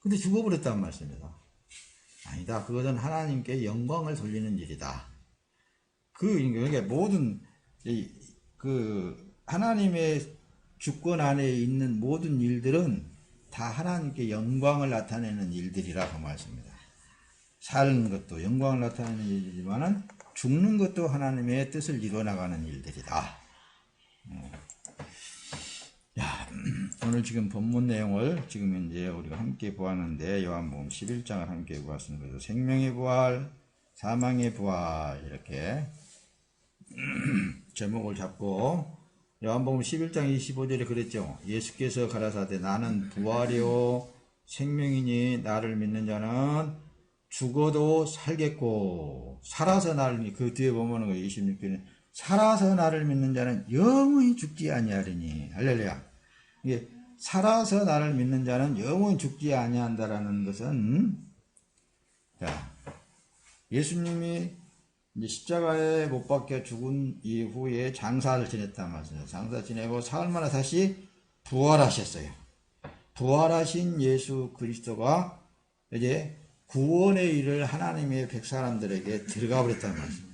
근데 죽어버렸단 말씀입니다. 아니다. 그것은 하나님께 영광을 돌리는 일이다. 그러니까 모든 하나님의 주권 안에 있는 모든 일들은 다 하나님께 영광을 나타내는 일들이라고 말씀입니다. 사는 것도 영광을 나타내는 일이지만은 죽는 것도 하나님의 뜻을 이루어나가는 일들이다. 오늘 지금 본문 내용을 지금 이제 우리가 함께 보았는데, 요한복음 11장을 함께 보았습니다. 그래서 생명의 부활, 사망의 부활, 이렇게 제목을 잡고, 요한복음 11장 25절에 그랬죠. 예수께서 가라사대 나는 부활이요 생명이니 나를 믿는 자는 죽어도 살겠고 살아서 나를, 그 뒤에 보면은 26절에 살아서 나를 믿는 자는 영원히 죽지 아니하리니. 할렐루야. 이게 살아서 나를 믿는 자는 영원히 죽지 아니한다라는 것은, 자, 예수님이 이제 십자가에 못 박혀 죽은 이후에 장사를 지냈단 말이에요. 장사 지내고 사흘 만에 다시 부활하셨어요. 부활하신 예수 그리스도가 이제 구원의 일을 하나님의 백사람들에게 들어가 버렸단 말입니다.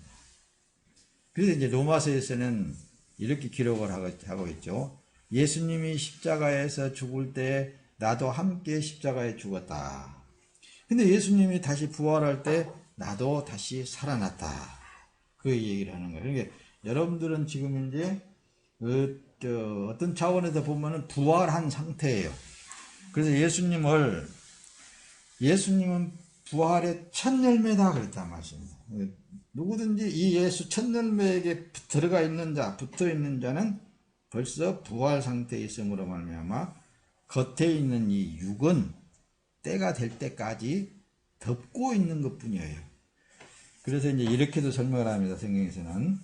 그래서 이제 로마서에서는 이렇게 기록을 하고 있죠. 예수님이 십자가에서 죽을 때 나도 함께 십자가에 죽었다. 근데 예수님이 다시 부활할 때 나도 다시 살아났다. 그 얘기를 하는 거예요. 그러니까 여러분들은 지금 이제 어떤 차원에서 보면은 부활한 상태예요. 그래서 예수님은 부활의 첫 열매다 그랬단 말씀입니다. 누구든지 이 예수 첫 열매에게 들어가 있는 자, 붙어 있는 자는 벌써 부활 상태에 있음으로 말미암아 겉에 있는 이 육은 때가 될 때까지 덮고 있는 것뿐이에요. 그래서 이제 이렇게도 설명을 합니다. 성경에서는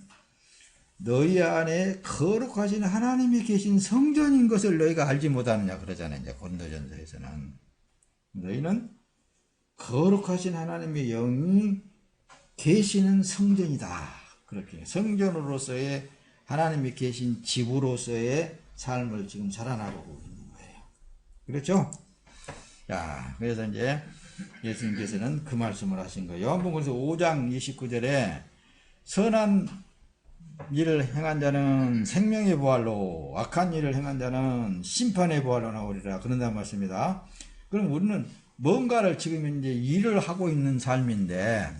너희 안에 거룩하신 하나님이 계신 성전인 것을 너희가 알지 못하느냐 그러잖아요. 이제 고린도전서에서는 너희는 거룩하신 하나님의 영이 계시는 성전이다. 그렇게 성전으로서의 하나님이 계신 집으로서의 삶을 지금 살아나가고 있는 거예요. 그렇죠? 자, 그래서 이제 예수님께서는 그 말씀을 하신 거예요. 요한복음에서 5장 29절에 선한 일을 행한 자는 생명의 부활로, 악한 일을 행한 자는 심판의 부활로 나오리라. 그런다는 말씀입니다. 그럼 우리는 뭔가를 지금 이제 일을 하고 있는 삶인데,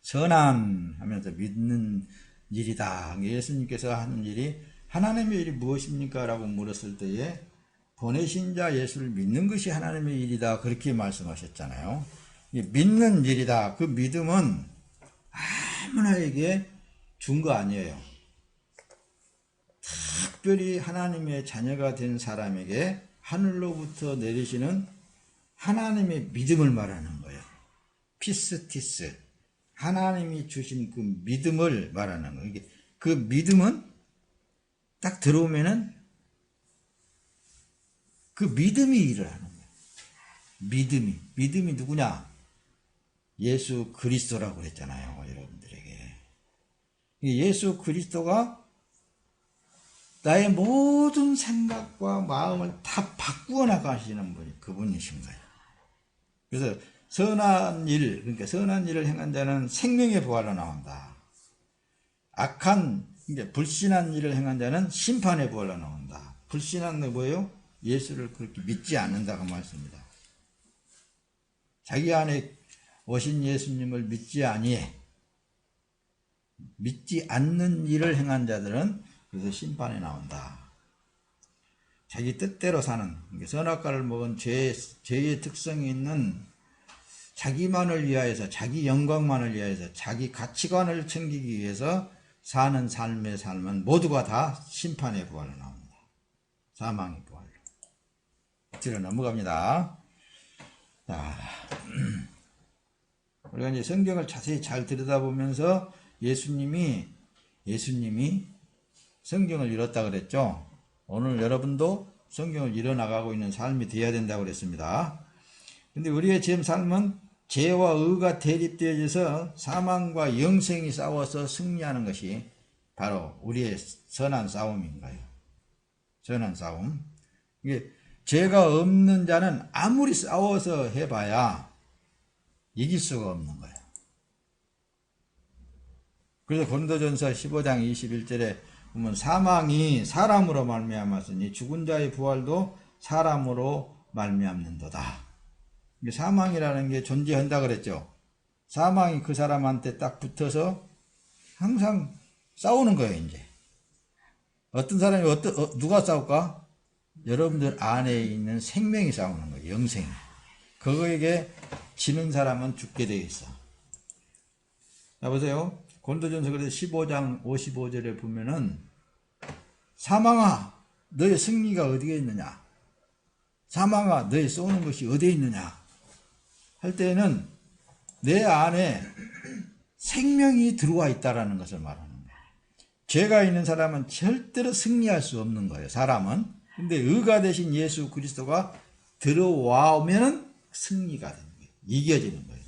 선한 하면서 믿는 일이다. 예수님께서 하는 일이 하나님의 일이 무엇입니까? 라고 물었을 때에 보내신 자 예수를 믿는 것이 하나님의 일이다. 그렇게 말씀하셨잖아요. 믿는 일이다. 그 믿음은 아무나에게 준 거 아니에요. 특별히 하나님의 자녀가 된 사람에게 하늘로부터 내리시는 하나님의 믿음을 말하는 거예요. 피스티스. 하나님이 주신 그 믿음을 말하는 거예요. 그 믿음은 딱 들어오면은 그 믿음이 일을 하는 거예요. 믿음이 누구냐? 예수 그리스도라고 그랬잖아요. 여러분들에게. 예수 그리스도가 나의 모든 생각과 마음을 다 바꾸어 나가시는 분이 그분이신 거예요. 그래서 선한 일, 그러니까 선한 일을 행한 자는 생명의 부활로 나온다. 악한, 이제 불신한 일을 행한 자는 심판의 부활로 나온다. 불신한 게 뭐예요? 예수를 그렇게 믿지 않는다고 말씀입니다. 자기 안에 오신 예수님을 믿지 않는 일을 행한 자들은 그래서 심판에 나온다. 자기 뜻대로 사는, 선악과를 먹은 죄의 특성이 있는 자기만을 위하여서, 자기 영광만을 위하여서, 자기 가치관을 챙기기 위해서 사는 삶의 삶은 모두가 다 심판의 부활로 나옵니다. 사망의 부활로. 뒤로 넘어갑니다. 자, 우리가 이제 성경을 자세히 잘 들여다보면서 예수님이 성경을 읽었다 그랬죠. 오늘 여러분도 성경을 읽어나가고 있는 삶이 되어야 된다고 그랬습니다. 근데 우리의 지금 삶은 죄와 의가 대립되어져서 사망과 영생이 싸워서 승리하는 것이 바로 우리의 선한 싸움인 거예요. 선한 싸움. 이게 죄가 없는 자는 아무리 싸워서 해봐야 이길 수가 없는 거예요. 그래서 고린도전서 15장 21절에 보면 사망이 사람으로 말미암았으니 죽은 자의 부활도 사람으로 말미암는도다. 사망이라는 게 존재한다 그랬죠. 사망이 그 사람한테 딱 붙어서 항상 싸우는 거예요. 이제 어떤 사람이 누가 싸울까? 여러분들 안에 있는 생명이 싸우는 거예요. 영생이. 그거에게 지는 사람은 죽게 되어 있어. 자, 보세요. 고린도전서 15장 55절에 보면은 사망아 너의 승리가 어디에 있느냐, 사망아 너의 쏘는 것이 어디에 있느냐 할 때에는 내 안에 생명이 들어와 있다라는 것을 말하는 거예요. 죄가 있는 사람은 절대로 승리할 수 없는 거예요. 사람은. 근데 의가 되신 예수 그리스도가 들어와 오면은 승리가 되는 거예요. 이겨지는 거예요.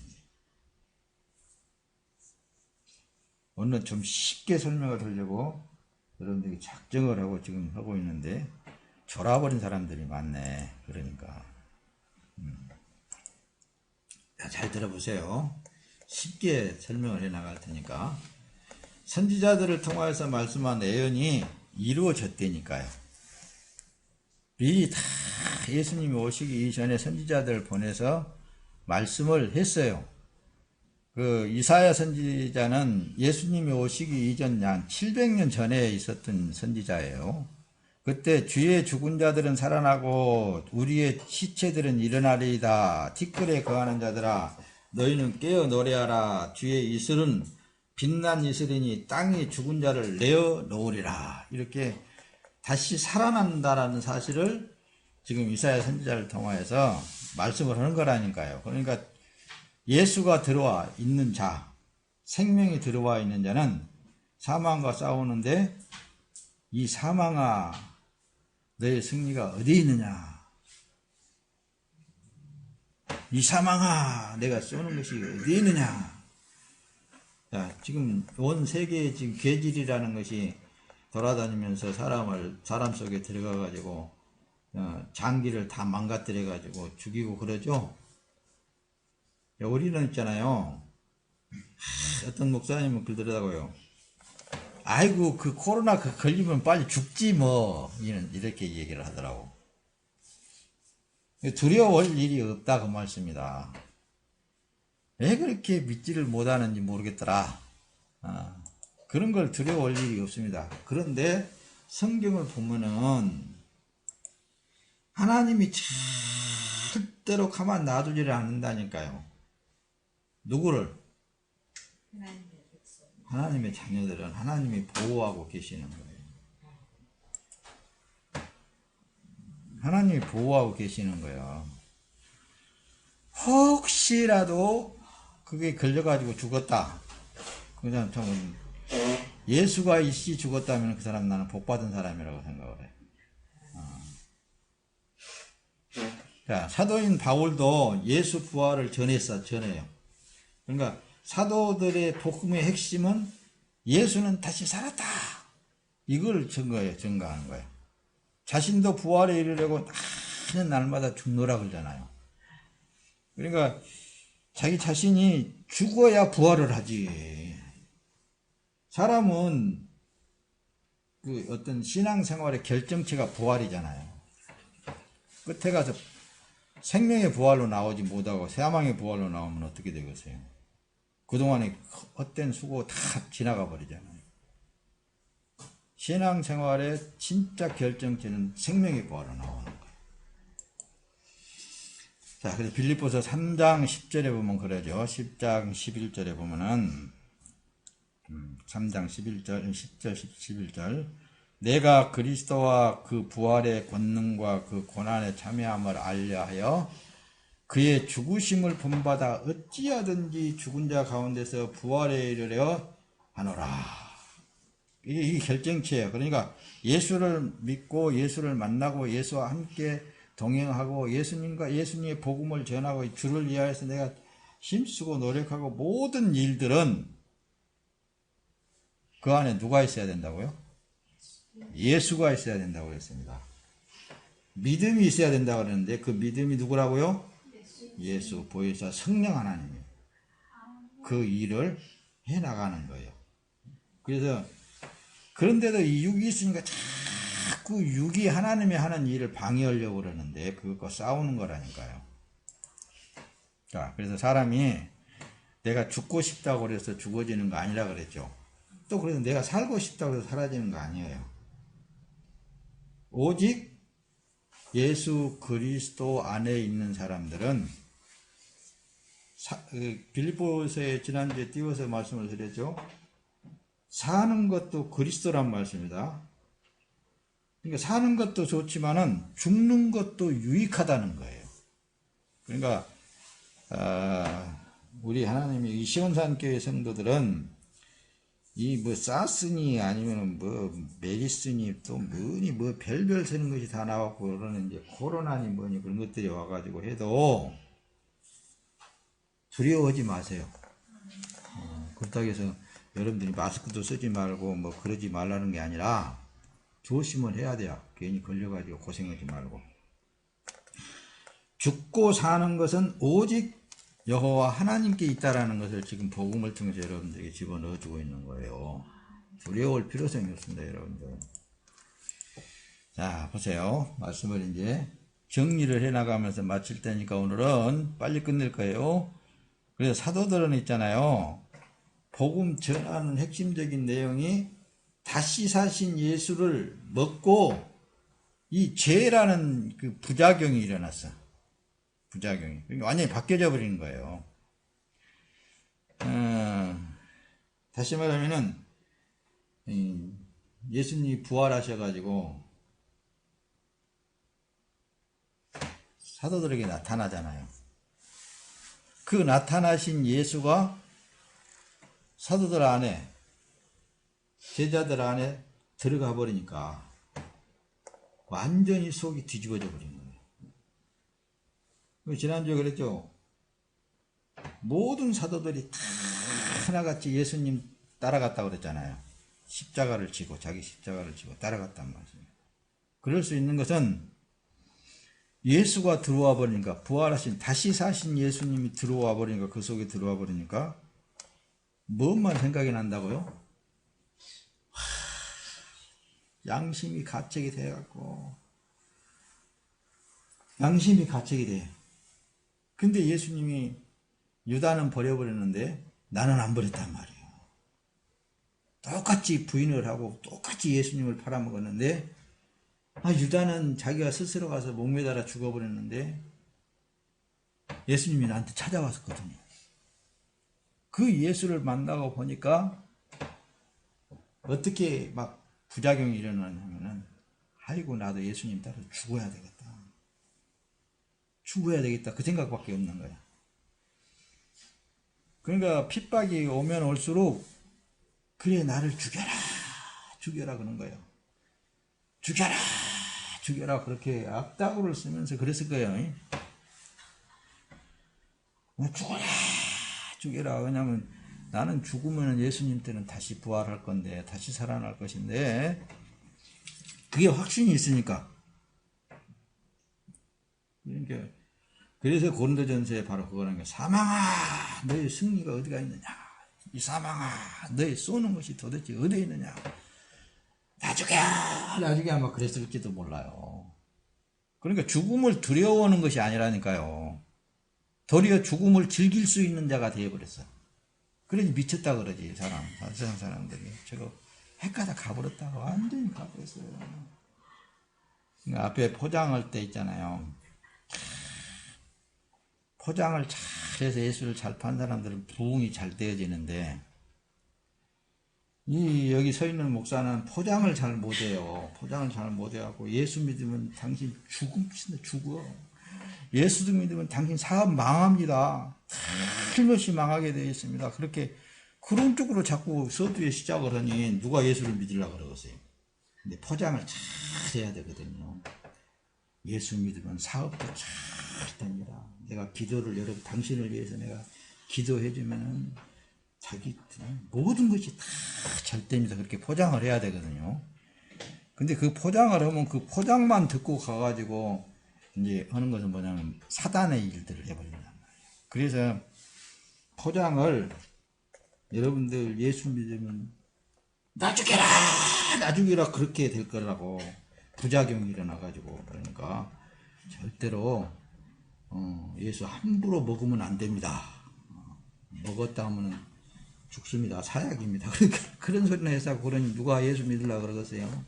오늘 좀 쉽게 설명을 하려고 여러분들이 작정을 하고 지금 하고 있는데 졸아버린 사람들이 많네. 그러니까 잘 들어보세요. 쉽게 설명을 해 나갈 테니까. 선지자들을 통하여서 말씀한 예언이 이루어졌다니까요. 미리 다 예수님이 오시기 이전에 선지자들을 보내서 말씀을 했어요. 그 이사야 선지자는 예수님이 오시기 이전 약 700년 전에 있었던 선지자예요. 그때 주의 죽은 자들은 살아나고 우리의 시체들은 일어나리이다. 티끌에 거하는 자들아 너희는 깨어 노래하라. 주의 이슬은 빛난 이슬이니 땅이 죽은 자를 내어 놓으리라. 이렇게 다시 살아난다라는 사실을 지금 이사야 선지자를 통하여서 말씀을 하는 거라니까요. 그러니까 예수가 들어와 있는 자, 생명이 들어와 있는 자는 사망과 싸우는데 이 사망아 너의 승리가 어디 있느냐, 이 사망아 내가 쏘는 것이 어디 있느냐. 자, 지금 온 세계에 지금 괴질이라는 것이 돌아다니면서 사람 속에 들어가 가지고 장기를 다 망가뜨려 가지고 죽이고 그러죠. 우리는 있잖아요. 어떤 목사님은 그러더라고요. 아이고 그 코로나 걸리면 빨리 죽지 뭐 이렇게 얘기를 하더라고. 두려워할 일이 없다 그 말씀이다. 왜 그렇게 믿지를 못하는지 모르겠더라. 그런 걸 두려워할 일이 없습니다. 그런데 성경을 보면은 하나님이 절대로 가만 놔두지를 않는다니까요. 누구를? 하나님의 자녀들은 하나님이 보호하고 계시는 거예요. 하나님이 보호하고 계시는 거예요. 혹시라도 그게 걸려가지고 죽었다. 그 사람 참 예수가 이씨 죽었다면 그 사람 나는 복받은 사람이라고 생각을 해. 자, 사도인 바울도 예수 부활을 전해요. 그러니까 사도들의 복음의 핵심은 예수는 다시 살았다. 이걸 증거하는 거예요. 자신도 부활에 이르려고 하는 날마다 죽노라 그러잖아요. 그러니까 자기 자신이 죽어야 부활을 하지. 사람은 그 어떤 신앙생활의 결정체가 부활이잖아요. 끝에 가서 생명의 부활로 나오지 못하고 사망의 부활로 나오면 어떻게 되겠어요? 그동안의 헛된 수고 다 지나가 버리잖아요. 신앙생활의 진짜 결정체는 생명의 부활로 나오는 거예요. 자, 그래서 빌립보서 3장 10절에 보면 그러죠. 10장 11절에 보면은 3장 11절, 10절, 11절 내가 그리스도와 그 부활의 권능과 그 고난에 참여함을 알려하여 그의 죽으심을 본받아 어찌하든지 죽은 자 가운데서 부활에 이르려 하노라. 이게 결정체예요. 그러니까 예수를 믿고 예수를 만나고 예수와 함께 동행하고 예수님의 복음을 전하고 주를 위하여서 내가 힘쓰고 노력하고 모든 일들은 그 안에 누가 있어야 된다고요? 예수가 있어야 된다고 했습니다. 믿음이 있어야 된다고 그러는데 그 믿음이 누구라고요? 예수, 보혜사, 성령 하나님이에요. 그 일을 해나가는 거예요. 그래서 그런데도 이 육이 있으니까 자꾸 육이 하나님이 하는 일을 방해하려고 그러는데 그것과 싸우는 거라니까요. 자, 그래서 사람이 내가 죽고 싶다고 그래서 죽어지는 거 아니라 그랬죠. 또 그래서 내가 살고 싶다고 해서 사라지는 거 아니에요. 오직 예수 그리스도 안에 있는 사람들은 빌립보서에 지난주에 띄워서 말씀을 드렸죠. 사는 것도 그리스도란 말씀입니다. 그러니까 사는 것도 좋지만은 죽는 것도 유익하다는 거예요. 그러니까 우리 하나님의 이 시온산교회 성도들은 이 뭐 사스니 아니면 뭐 메리스니 또 뭐니 뭐 별별 쓰는 것이 다 나왔고 그러는 이제 코로나니 뭐니 그런 것들이 와가지고 해도 두려워하지 마세요. 그렇다고 해서 여러분들이 마스크도 쓰지 말고 뭐 그러지 말라는 게 아니라 조심을 해야 돼요. 괜히 걸려가지고 고생하지 말고. 죽고 사는 것은 오직 여호와 하나님께 있다라는 것을 지금 복음을 통해서 여러분들에게 집어넣어주고 있는 거예요. 두려울 필요성이 없습니다, 여러분들. 자, 보세요. 말씀을 이제 정리를 해나가면서 마칠 테니까 오늘은 빨리 끝낼 거예요. 그래서 사도들은 있잖아요. 복음 전하는 핵심적인 내용이 다시 사신 예수를 먹고 이 죄라는 그 부작용이 일어났어. 부작용이. 완전히 바뀌어져 버리는 거예요. 다시 말하면은, 예수님이 부활하셔가지고, 사도들에게 나타나잖아요. 그 나타나신 예수가 사도들 안에, 제자들 안에 들어가 버리니까, 완전히 속이 뒤집어져 버린 거예요. 지난주에 그랬죠. 모든 사도들이 다 하나같이 예수님 따라갔다고 그랬잖아요. 십자가를 지고 자기 십자가를 지고 따라갔단 말이에요. 그럴 수 있는 것은 예수가 들어와 버리니까 부활하신 다시 사신 예수님이 들어와 버리니까 그 속에 들어와 버리니까 무엇만 생각이 난다고요? 양심이 가책이 돼갖고 양심이 가책이 돼. 근데 예수님이 유다는 버려버렸는데 나는 안 버렸단 말이에요. 똑같이 부인을 하고 똑같이 예수님을 팔아먹었는데 유다는 자기가 스스로 가서 목매달아 죽어버렸는데 예수님이 나한테 찾아왔었거든요. 그 예수를 만나고 보니까 어떻게 막 부작용이 일어나냐면은 아이고 나도 예수님 따라 죽어야 되겠다. 죽어야 되겠다. 그 생각밖에 없는 거야. 그러니까 핍박이 오면 올수록 그래 나를 죽여라. 죽여라 그런 거예요. 죽여라. 죽여라. 그렇게 악다구를 쓰면서 그랬을 거예요. 죽어라. 죽여라. 왜냐하면 나는 죽으면 예수님 때는 다시 부활할 건데 다시 살아날 것인데 그게 확신이 있으니까. 그러니까 그래서 고린도전서에 바로 그거라는 게 사망아 너의 승리가 어디가 있느냐 이 사망아 너의 쏘는 것이 도대체 어디에 있느냐 나중에 아마 그랬을지도 몰라요. 그러니까 죽음을 두려워하는 것이 아니라니까요. 도리어 죽음을 즐길 수 있는 자가 되어버렸어. 그러니 미쳤다 그러지 세상 사람들이. 저거 헷가다 가버렸다. 완전히 가버렸어요. 그러니까 앞에 포장할 때 있잖아요. 포장을 잘해서 예수를 잘 판 사람들은 부흥이 잘 되어지는데 여기 서 있는 목사는 포장을 잘 못해요. 포장을 잘 못해갖고 예수 믿으면 당신 죽어. 예수 믿으면 당신 사업 망합니다. 틀림없이 망하게 되어 있습니다. 그런 쪽으로 자꾸 서두에 시작을 하니 누가 예수를 믿으려고 그러겠어요. 근데 포장을 잘 해야 되거든요. 예수 믿으면 사업도 잘 됩니다. 내가 기도를 여러분 당신을 위해서 내가 기도해주면은 자기 모든 것이 다 잘 됩니다. 그렇게 포장을 해야 되거든요. 근데 그 포장을 하면 그 포장만 듣고 가가지고 이제 하는 것은 뭐냐면 사단의 일들을 해버린단 말이에요. 그래서 포장을 여러분들 예수 믿으면 나 죽여라 나 죽여라 그렇게 될 거라고 부작용이 일어나가지고 그러니까 절대로 예수 함부로 먹으면 안 됩니다. 먹었다 하면 죽습니다. 사약입니다. 그러니까 그런 소리나 해서 그러니 누가 예수 믿으려고 그러겠어요?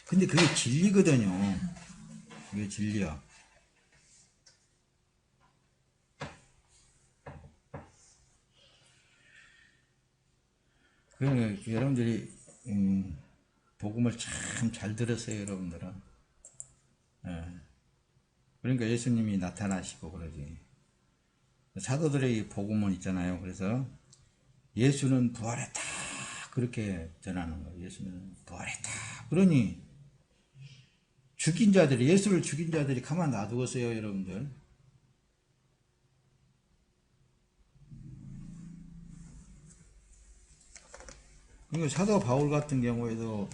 근데 그게 진리거든요. 그게 진리야. 그러니까 여러분들이 복음을 참 잘 들었어요, 여러분들은. 예. 그러니까 예수님이 나타나시고 그러지. 사도들의 복음은 있잖아요. 그래서 예수는 부활했다 그렇게 전하는 거예요. 예수는 부활했다. 그러니 죽인 자들이 예수를 죽인 자들이 가만 놔두겠어요, 여러분들. 그러니까 사도 바울 같은 경우에도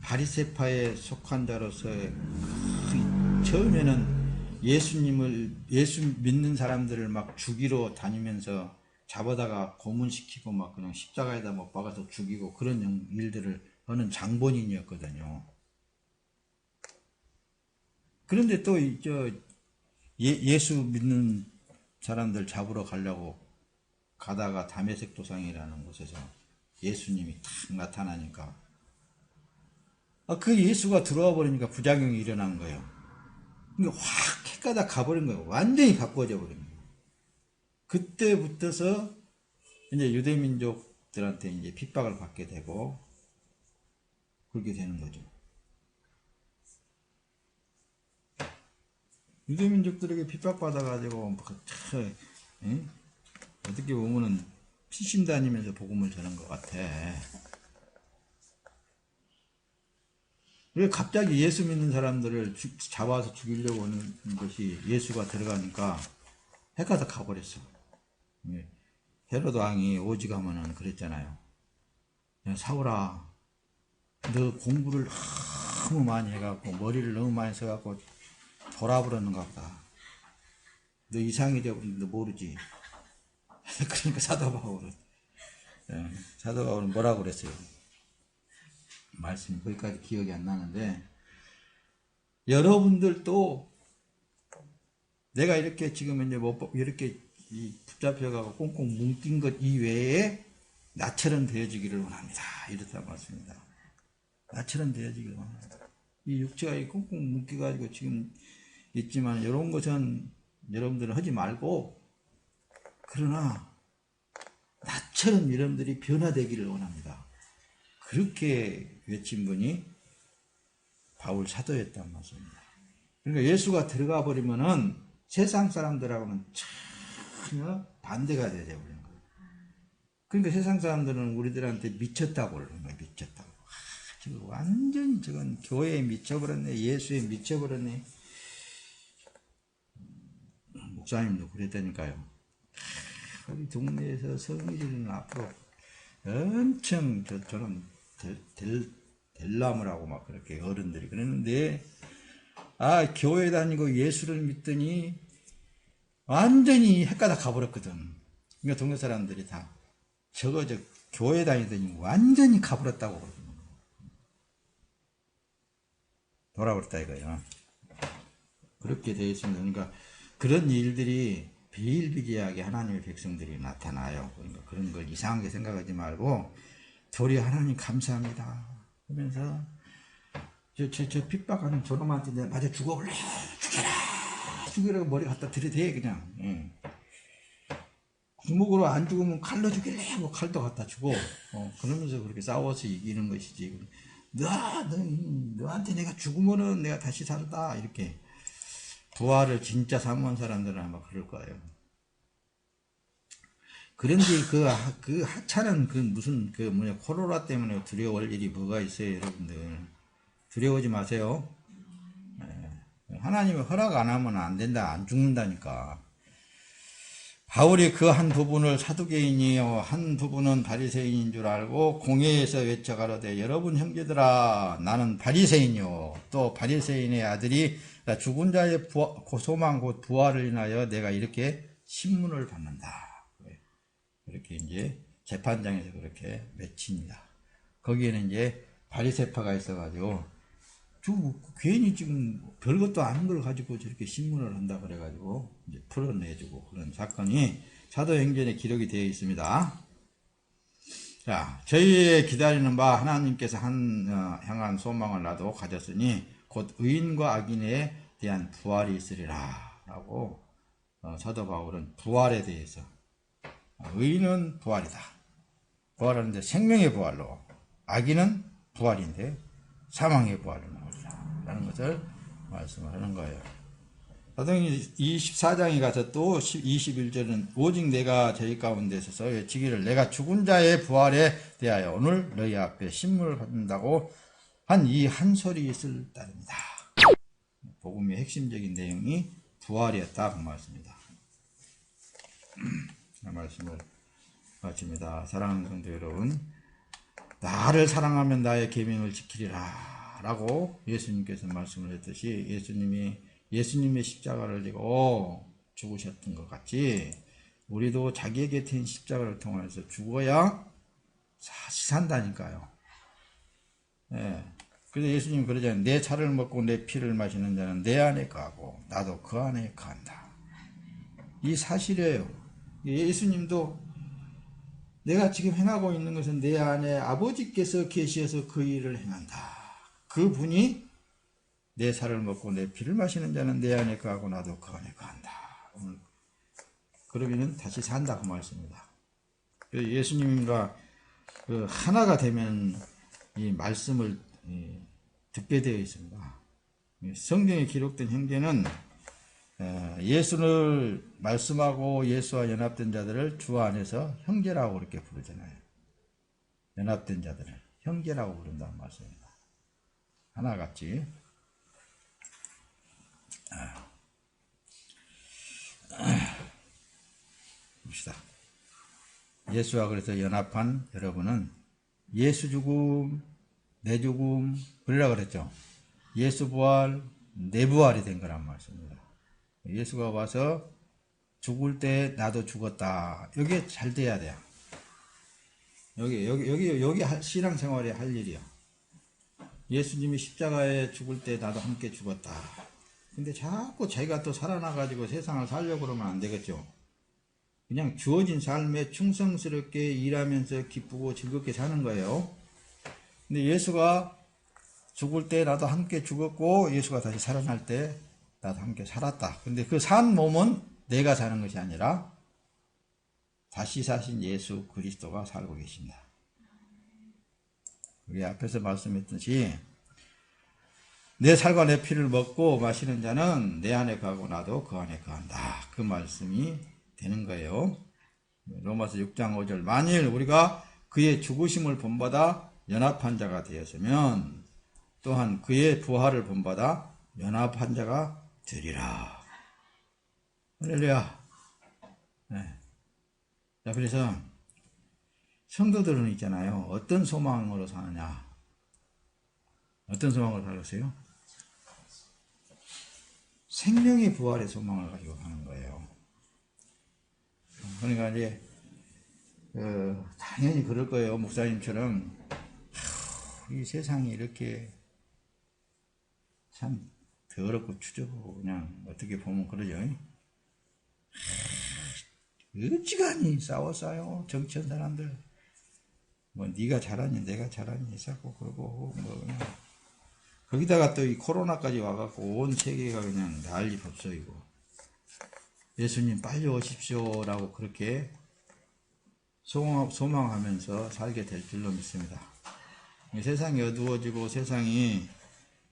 바리새파에 속한 자로서 처음에는 예수 믿는 사람들을 막 죽이러 다니면서 잡아다가 고문시키고 막 그냥 십자가에다 못 박아서 죽이고 그런 일들을 하는 장본인이었거든요. 그런데 또 예수 믿는 사람들 잡으러 가려고 가다가 다메섹 도상이라는 곳에서 예수님이 탁 나타나니까 그 예수가 들어와 버리니까 부작용이 일어난 거예요. 그러니까 확 해가다 가버린 거예요. 완전히 바꿔져 버린 거예요. 그때부터서 이제 유대민족들한테 이제 핍박을 받게 되고 그렇게 되는 거죠. 유대민족들에게 핍박받아가지고 어떻게 보면은 피신 다니면서 복음을 전한 것 같아. 왜 갑자기 예수 믿는 사람들을 잡아서 죽이려고 하는 것이 예수가 들어가니까 해가서 가버렸어. 헤로드 왕이 오직하면은 그랬잖아요. 야, 사울아, 너 공부를 너무 많이 해갖고 머리를 너무 많이 써갖고 돌아버렸는가 보다. 너 이상이 되어버린 너 모르지. 그러니까 사도 바울은 뭐라고 그랬어요? 말씀이 거기까지 기억이 안 나는데 여러분들도 내가 이렇게 지금 이제 이렇게 붙잡혀가고 꽁꽁 뭉낀 것 이외에 나처럼 되어지기를 원합니다. 이렇다고 말씀입니다. 나처럼 되어지기를 원합니다. 이 육체가 꽁꽁 묶여가지고 지금 있지만 이런 것은 여러분들은 하지 말고 그러나 나처럼 여러분들이 변화되기를 원합니다. 그렇게 외친 분이 바울 사도였단 말씀입니다. 그러니까 예수가 들어가 버리면은 세상 사람들하고는 전혀 반대가 되어버리는 거예요. 그러니까 세상 사람들은 우리들한테 미쳤다고 그러는 거예요. 미쳤다고. 지금 완전히 저건 교회에 미쳐버렸네. 예수에 미쳐버렸네. 목사님도 그랬다니까요. 우리 동네에서 성의지는 앞으로 엄청 저는 델람을 하고 막 그렇게 어른들이 그랬는데 교회 다니고 예수를 믿더니 완전히 헷가다 가버렸거든. 그러니까 동네 사람들이 다 저 교회 다니더니 완전히 가버렸다고 그러거든요. 돌아버렸다 이거예요. 그렇게 되어 있습니다. 그러니까 그런 일들이 비일비재하게 하나님의 백성들이 나타나요. 그러니까 그런 걸 이상하게 생각하지 말고 도리어 하나님 감사합니다 하면서 저 핍박하는 저놈한테 내가 맞아 죽어볼래? 죽여라 머리 갖다 들이대 그냥. 구목으로 안 죽으면 칼로 죽일래 하고 칼도 갖다 주고 그러면서 그렇게 싸워서 이기는 것이지. 너한테 내가 죽으면은 내가 다시 산다 이렇게 부활을 진짜 사모한 사람들은 아마 그럴 거예요. 그런데 그 하찮은 무슨 코로나 때문에 두려워할 일이 뭐가 있어요, 여러분들. 두려워하지 마세요. 하나님이 허락 안 하면 안 된다, 안 죽는다니까. 바울이 그 한 부분을 사두개인이요 한 부분은 바리새인인 줄 알고 공회에서 외쳐가로되 여러분 형제들아 나는 바리새인이요 또 바리새인의 아들이 죽은 자의 소망 곧 부활을 인하여 내가 이렇게 신문을 받는다. 그렇게 이제 재판장에서 그렇게 외칩니다. 거기에는 이제 바리새파가 있어가지고 괜히 지금 별것도 아닌 걸 가지고 저렇게 신문을 한다 그래가지고 이제 풀어내주고 그런 사건이 사도행전에 기록이 되어 있습니다. 자, 저희의 기다리는 바 하나님께서 향한 소망을 나도 가졌으니 곧 의인과 악인에 대한 부활이 있으리라 라고 사도 바울은 부활에 대해서 의인은 부활이다. 부활하는데 생명의 부활로 악인은 부활인데 사망의 부활로 나오리라 라는 것을 말씀을 하는 거예요. 사도행전 24장에 가서 또 21절은 오직 내가 저희 가운데 있어서 외치기를 내가 죽은 자의 부활에 대하여 오늘 너희 앞에 신문을 받는다고 한 이 한 소리 있을 따릅니다. 복음의 핵심적인 내용이 부활이었다 그 말씀입니다. 그 말씀을 마칩니다. 사랑하는 성도 여러분, 나를 사랑하면 나의 계명을 지키리라 라고 예수님께서 말씀을 했듯이 예수님의 십자가를 지고 죽으셨던 것 같이 우리도 자기에게 된 십자가를 통해서 죽어야 다시 산다니까요. 예. 그래서 예수님이 그러잖아요. 내 살을 먹고 내 피를 마시는 자는 내 안에 거하고 나도 그 안에 거한다. 이 사실이에요. 예수님도 내가 지금 행하고 있는 것은 내 안에 아버지께서 계시어서 그 일을 행한다. 그분이 내 살을 먹고 내 피를 마시는 자는 내 안에 거하고 나도 그 안에 거한다. 그러면은 다시 산다 그 말씀입니다. 예수님과 그 하나가 되면 이 말씀을 듣게 되어 있습니다. 성경에 기록된 형제는 예수를 말씀하고 예수와 연합된 자들을 주 안에서 형제라고 그렇게 부르잖아요. 연합된 자들을 형제라고 부른다는 말씀입니다. 하나같이. 봅시다. 예수와 그래서 연합한 여러분은 예수 죽음, 내 죽음, 그러라 그랬죠. 예수 부활, 내 부활이 된 거란 말씀입니다. 예수가 와서 죽을 때 나도 죽었다. 여기에 잘 돼야 돼요. 여기 신앙생활에 할 일이야. 예수님이 십자가에 죽을 때 나도 함께 죽었다. 근데 자꾸 자기가 또 살아나가지고 세상을 살려고 그러면 안 되겠죠. 그냥 주어진 삶에 충성스럽게 일하면서 기쁘고 즐겁게 사는 거예요. 근데 예수가 죽을 때 나도 함께 죽었고 예수가 다시 살아날 때 나도 함께 살았다. 근데 그 산 몸은 내가 사는 것이 아니라 다시 사신 예수 그리스도가 살고 계신다. 우리 앞에서 말씀했듯이 내 살과 내 피를 먹고 마시는 자는 내 안에 거하고 나도 그 안에 거한다. 그 말씀이 되는 거예요. 로마서 6장 5절 만일 우리가 그의 죽으심을 본받아 연합한 자가 되었으면 또한 그의 부활을 본받아 연합한 자가 되리라. 할렐루야. 네. 자, 그래서 성도들은 있잖아요. 어떤 소망으로 사느냐? 어떤 소망으로 살았어요? 생명의 부활의 소망을 가지고 가는 거예요. 그러니까 이제 당연히 그럴 거예요. 목사님처럼 이 세상이 이렇게 참 더럽고 추접하고 그냥 어떻게 보면 그러죠. 어지간히 싸웠어요. 정치한 사람들. 뭐 네가 잘하니 내가 잘하니 자꾸 그러고 뭐 그냥 거기다가 또 이 코로나까지 와갖고 온 세계가 그냥 난리 법석이고 예수님 빨리 오십시오라고 그렇게 소망하면서 살게 될 줄로 믿습니다. 세상이 어두워지고 세상이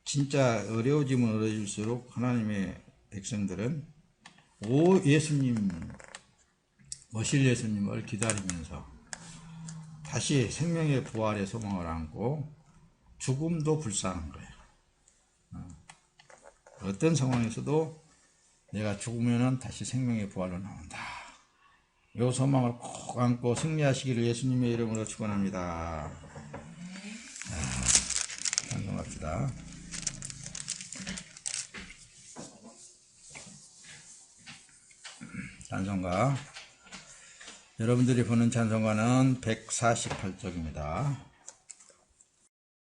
진짜 어려워지면 어려질수록 하나님의 백성들은 예수님 오실 예수님을 기다리면서 다시 생명의 부활의 소망을 안고 죽음도 불쌍한 거예요. 어떤 상황에서도 내가 죽으면 다시 생명의 부활로 나온다. 요 소망을 꼭 안고 승리하시기를 예수님의 이름으로 축원합니다. 찬송합시다. 찬송가, 여러분들이 보는 찬송가는 148쪽입니다.